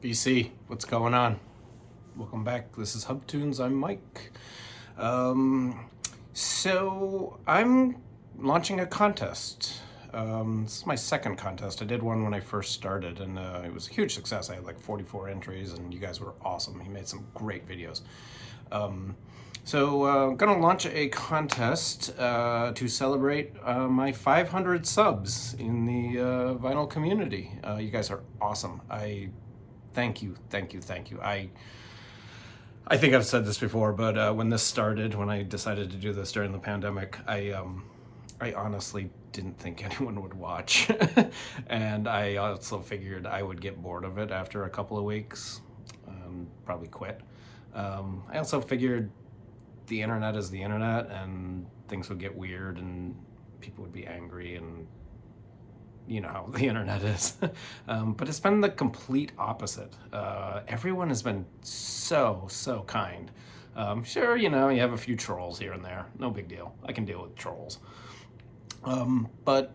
BC, what's going on? Welcome back. This is Hub Tunes. I'm Mike. So I'm launching a contest. This is my second contest. I did one when I first started, and it was a huge success. I had like 44 entries, and you guys were awesome. He made some great videos. I'm gonna launch a contest to celebrate my 500 subs in the vinyl community. You guys are awesome. Thank you, thank you, thank you. I think I've said this before, but when this started, when I decided to do this during the pandemic, I honestly didn't think anyone would watch, and I also figured I would get bored of it after a couple of weeks, probably quit. I also figured the internet is the internet, and things would get weird, and people would be angry, and you know how the internet is. But it's been the complete opposite. Everyone has been so kind. Sure, you know, you have a few trolls here and there. No big deal. I can deal with trolls. But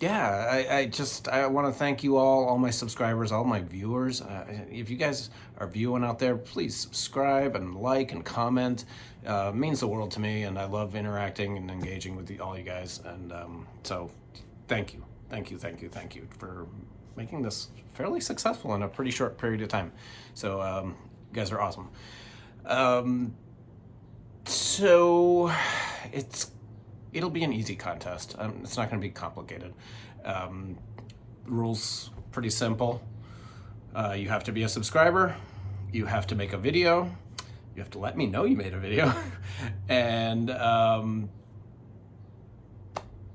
yeah, I want to thank you all my subscribers, all my viewers. If you guys are viewing out there, please subscribe and like and comment. It means the world to me, and I love interacting and engaging with all you guys. And so thank you. Thank you for making this fairly successful in a pretty short period of time. So you guys are awesome. So it'll be an easy contest. It's not going to be complicated. Rules pretty simple. You have to be a subscriber. You have to make a video. You have to let me know you made a video, and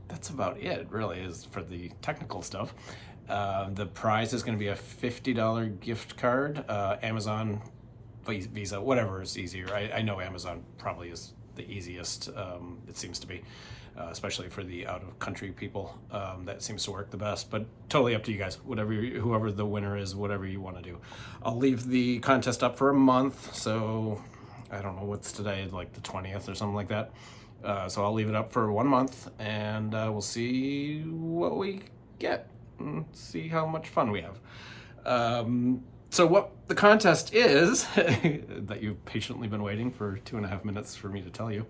that's about it, really, is for the technical stuff. The prize is going to be a $50 gift card, Amazon, Visa, whatever is easier. I know Amazon probably is the easiest, it seems to be, especially for the out-of-country people. That seems to work the best, but totally up to you guys. Whoever the winner is, whatever you want to do. I'll leave the contest up for a month, so I don't know what's today, like the 20th or something like that. So I'll leave it up for 1 month, and we'll see what we get and see how much fun we have. So what the contest is, that you've patiently been waiting for 2.5 minutes for me to tell you,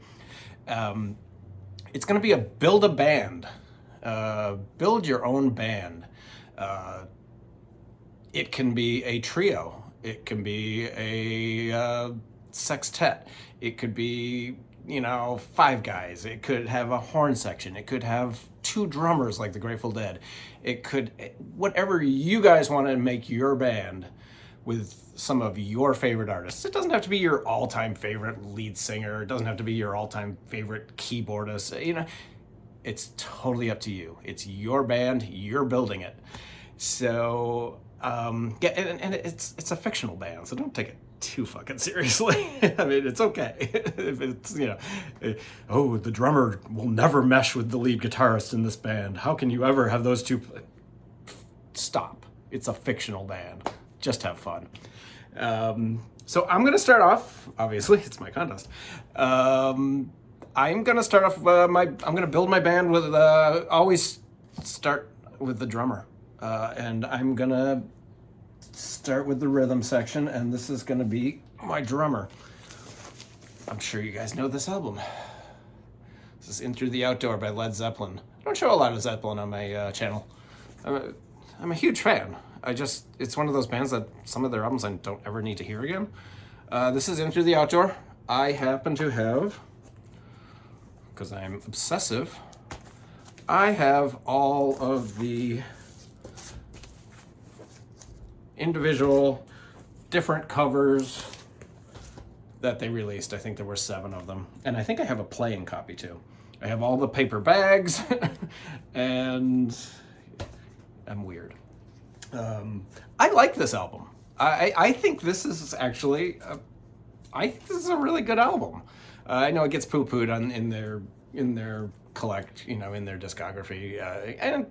it's going to be a build a band. Build your own band. It can be a trio. It can be a sextet. It could be, you know, 5 guys. It could have a horn section. It could have 2 drummers like the Grateful Dead. It could, whatever you guys want to make your band with some of your favorite artists. It doesn't have to be your all-time favorite lead singer. It doesn't have to be your all-time favorite keyboardist. You know, it's totally up to you. It's your band. You're building it. So yeah, and it's a fictional band, so don't take it too fucking seriously. I mean, it's okay if it's, you know, oh, the drummer will never mesh with the lead guitarist in this band. How can you ever have those two? Stop. It's a fictional band. Just have fun. So I'm gonna start off. Obviously, it's my contest. I'm gonna start off. I'm gonna build my band with. Always start with the drummer, and I'm gonna start with the rhythm section, and this is going to be my drummer. I'm sure you guys know this album. This is In Through the Outdoor by Led Zeppelin. I don't show a lot of Zeppelin on my channel. I'm a huge fan. It's one of those bands that some of their albums I don't ever need to hear again. This is In Through the Outdoor. I happen to have, because I'm obsessive, I have all of the individual different covers that they released. I think there were 7 of them, and I think I have a playing copy too. I have all the paper bags and I'm weird. I like this album. I think this is actually this is a really good album. I know it gets poo-pooed in their in their discography, and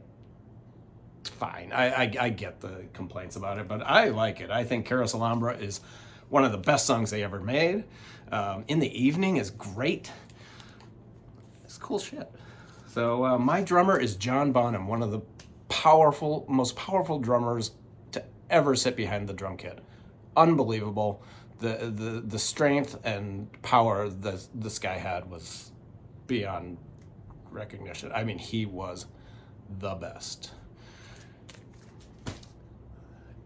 fine. I get the complaints about it, but I like it. I think Carousel Alhambra is one of the best songs they ever made. In the Evening is great. It's cool shit. So my drummer is John Bonham, one of the most powerful drummers to ever sit behind the drum kit. Unbelievable. The strength and power that this guy had was beyond recognition. I mean, he was the best.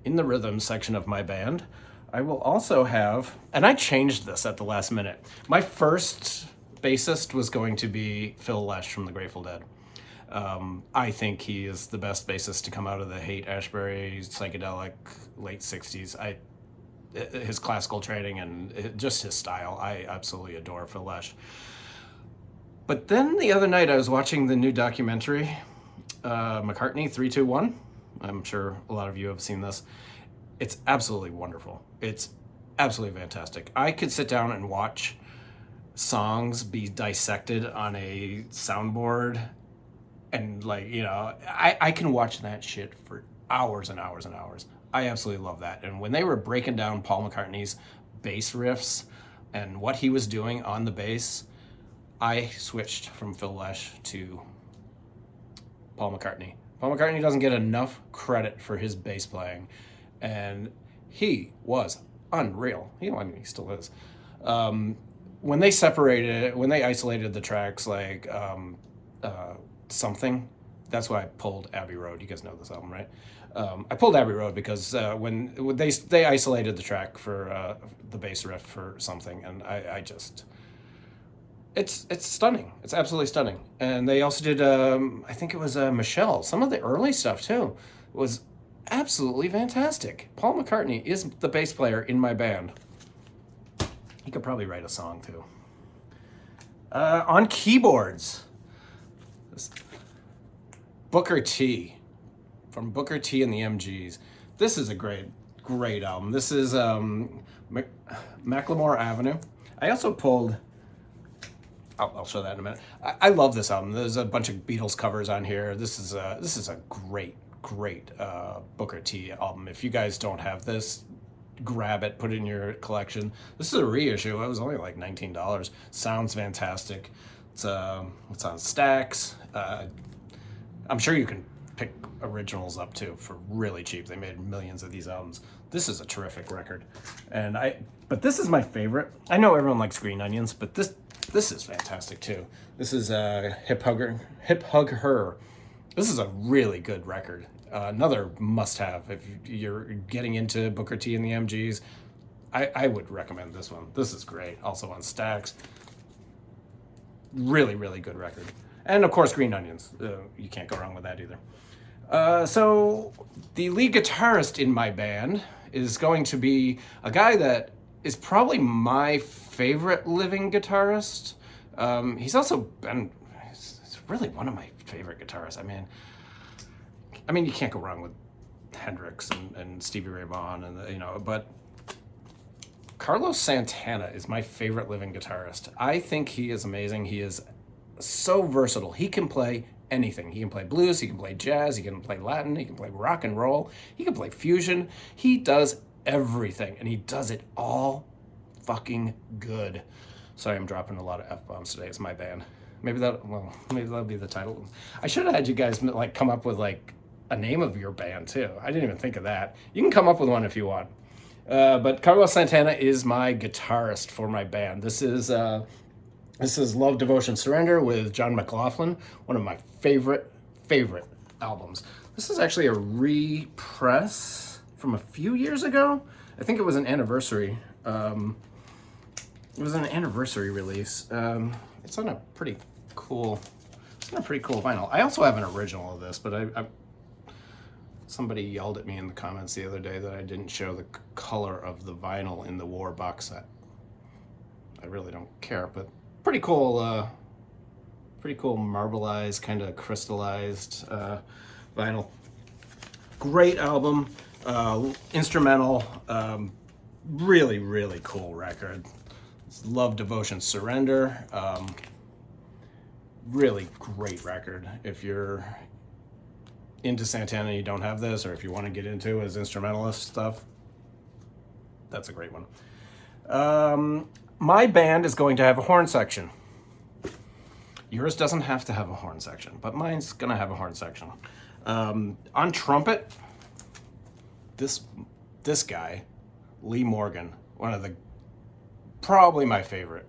In the rhythm section of my band, I will also have, and I changed this at the last minute. My first bassist was going to be Phil Lesh from the Grateful Dead. I think he is the best bassist to come out of the Haight-Ashbury psychedelic late 60s. His classical training and just his style, I absolutely adore Phil Lesh. But then the other night I was watching the new documentary, McCartney 321. I'm sure a lot of you have seen this. It's absolutely wonderful. It's absolutely fantastic. I could sit down and watch songs be dissected on a soundboard, and I can watch that shit for hours and hours and hours. I absolutely love that. And when they were breaking down Paul McCartney's bass riffs and what he was doing on the bass, I switched from Phil Lesh to Paul McCartney. Paul McCartney doesn't get enough credit for his bass playing, and he was unreal. He still is. When they isolated the tracks like Something, that's why I pulled Abbey Road. You guys know this album, right? I pulled Abbey Road because when they isolated the track for the bass riff for Something, and I just... It's stunning. It's absolutely stunning. And they also did, I think it was Michelle. Some of the early stuff, too, was absolutely fantastic. Paul McCartney is the bass player in my band. He could probably write a song, too. On keyboards, Booker T. From Booker T and the MGs. This is a great album. This is Macklemore Avenue. I also pulled... I'll show that in a minute. I love this album. There's a bunch of Beatles covers on here. This is a great Booker T album. If you guys don't have this, grab it, put it in your collection. This is a reissue. It was only like $19. Sounds fantastic. It's on Stax. I'm sure you can pick originals up too for really cheap. They made millions of these albums. This is a terrific record, but this is my favorite. I know everyone likes Green Onions, but this is fantastic too. This is Hip Hug Her. This is a really good record. Another must-have if you're getting into Booker T and the MGs. I would recommend this one. This is great. Also on Stax. Really, really good record. And of course, Green Onions. You can't go wrong with that either. So the lead guitarist in my band is going to be a guy that is probably my favorite living guitarist. He's really one of my favorite guitarists. I mean, you can't go wrong with Hendrix and Stevie Ray Vaughan, but Carlos Santana is my favorite living guitarist. I think he is amazing. He is so versatile. He can play anything. He can play blues, he can play jazz, he can play Latin, he can play rock and roll, he can play fusion. He does everything, and he does it all fucking good. Sorry, I'm dropping a lot of F-bombs today. It's my band. Maybe that'll be the title. I should have had you guys come up with a name of your band too. I didn't even think of that. You can come up with one if you want. But Carlos Santana is my guitarist for my band. This is Love, Devotion, Surrender with John McLaughlin, one of my favorite albums. This is actually a repress from a few years ago. I think it was an anniversary. It was an anniversary release. It's on a pretty cool vinyl. I also have an original of this, but somebody yelled at me in the comments the other day that I didn't show the color of the vinyl in the War box set. I really don't care, but pretty cool marbleized, kind of crystallized vinyl. Great album, instrumental, really, really cool record. It's Love, Devotion, Surrender. Really great record. If you're into Santana and you don't have this, or if you want to get into his instrumentalist stuff, that's a great one. My band is going to have a horn section. Yours doesn't have to have a horn section, but mine's going to have a horn section. On trumpet, this this guy, Lee Morgan, one of the probably my favorite.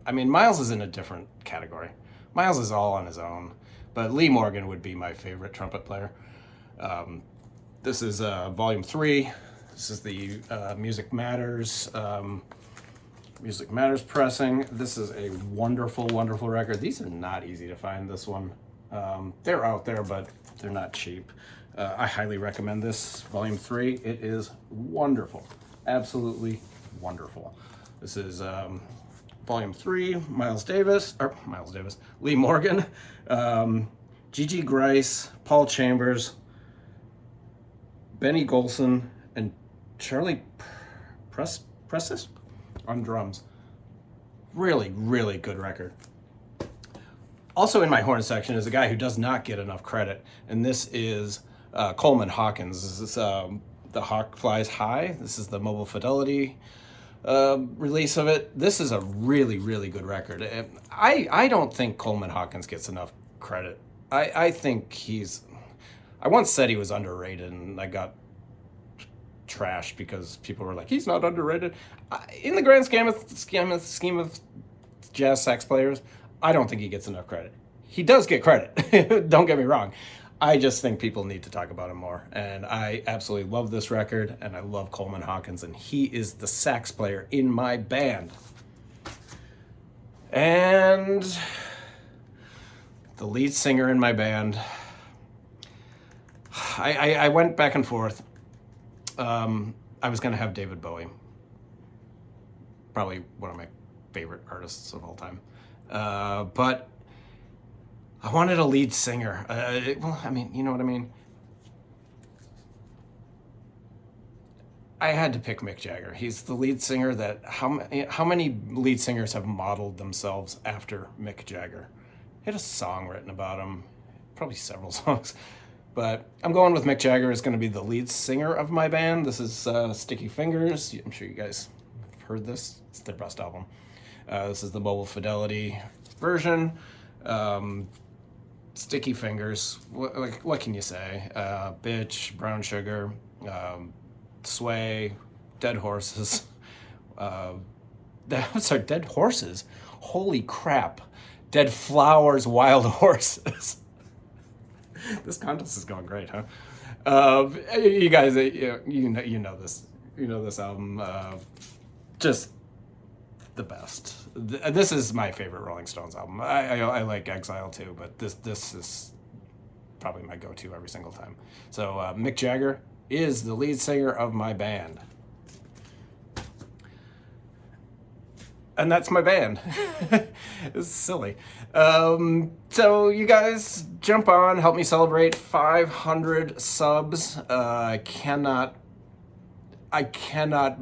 I mean, Miles is in a different category. Miles is all on his own, but Lee Morgan would be my favorite trumpet player. This is volume 3. This is the Music Matters pressing. This is a wonderful, wonderful record. These are not easy to find, this one. They're out there, but they're not cheap. I highly recommend this, volume 3. It is wonderful, absolutely wonderful. This is volume 3, Lee Morgan, Gigi Grice, Paul Chambers, Benny Golson, and Charlie Pressis on drums. Really, really good record. Also in my horn section is a guy who does not get enough credit, and this is Coleman Hawkins. This is The Hawk Flies High. This is the Mobile Fidelity release of it. This is a really, really good record. I don't think Coleman Hawkins gets enough credit. I think I once said he was underrated, and I got trashed because people were like, he's not underrated. In the grand scheme of jazz sax players, I don't think he gets enough credit. He does get credit. Don't get me wrong. I just think people need to talk about him more. And I absolutely love this record, and I love Coleman Hawkins, and he is the sax player in my band. And the lead singer in my band, I went back and forth. I was going to have David Bowie. Probably one of my favorite artists of all time. But I wanted a lead singer. Well, I mean, you know what I mean? I had to pick Mick Jagger. He's the lead singer that, how many lead singers have modeled themselves after Mick Jagger? He had a song written about him, probably several songs. But I'm going with Mick Jagger is going to be the lead singer of my band. This is Sticky Fingers. I'm sure you guys have heard this. It's their best album. This is the Mobile Fidelity version. Sticky Fingers. What can you say? Bitch, Brown Sugar, Sway, Dead Horses. Dead Horses? Holy crap. Dead Flowers, Wild Horses. This contest is going great, huh? You guys, you know this. You know this album. Just the best. This is my favorite Rolling Stones album. I like Exile too, but this is probably my go-to every single time. So Mick Jagger is the lead singer of my band. And that's my band. It's silly. So you guys jump on, help me celebrate 500 subs. I cannot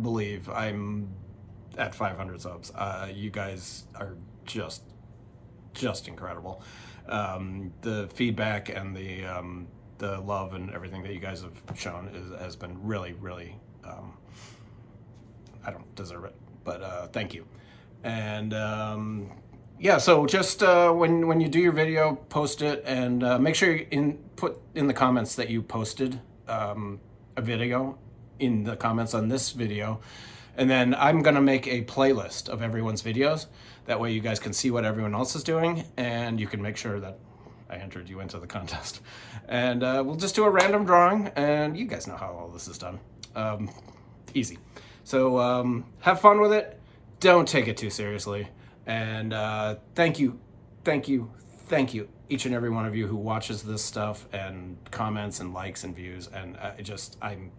believe I'm at 500 subs. You guys are just incredible. The feedback and the love and everything that you guys have shown has been really, really, I don't deserve it, but thank you. And yeah, so just when you do your video, post it, and make sure you put in the comments that you posted a video in the comments on this video. And then I'm gonna make a playlist of everyone's videos. That way you guys can see what everyone else is doing, and you can make sure that I entered you into the contest. And we'll just do a random drawing, and you guys know how all this is done. Easy. So have fun with it. Don't take it too seriously. And thank you, each and every one of you who watches this stuff and comments and likes and views. And I'm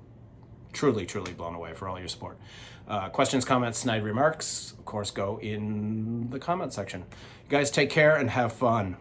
truly, truly blown away for all your support. Questions, comments, snide remarks, of course, go in the comment section. You guys take care and have fun.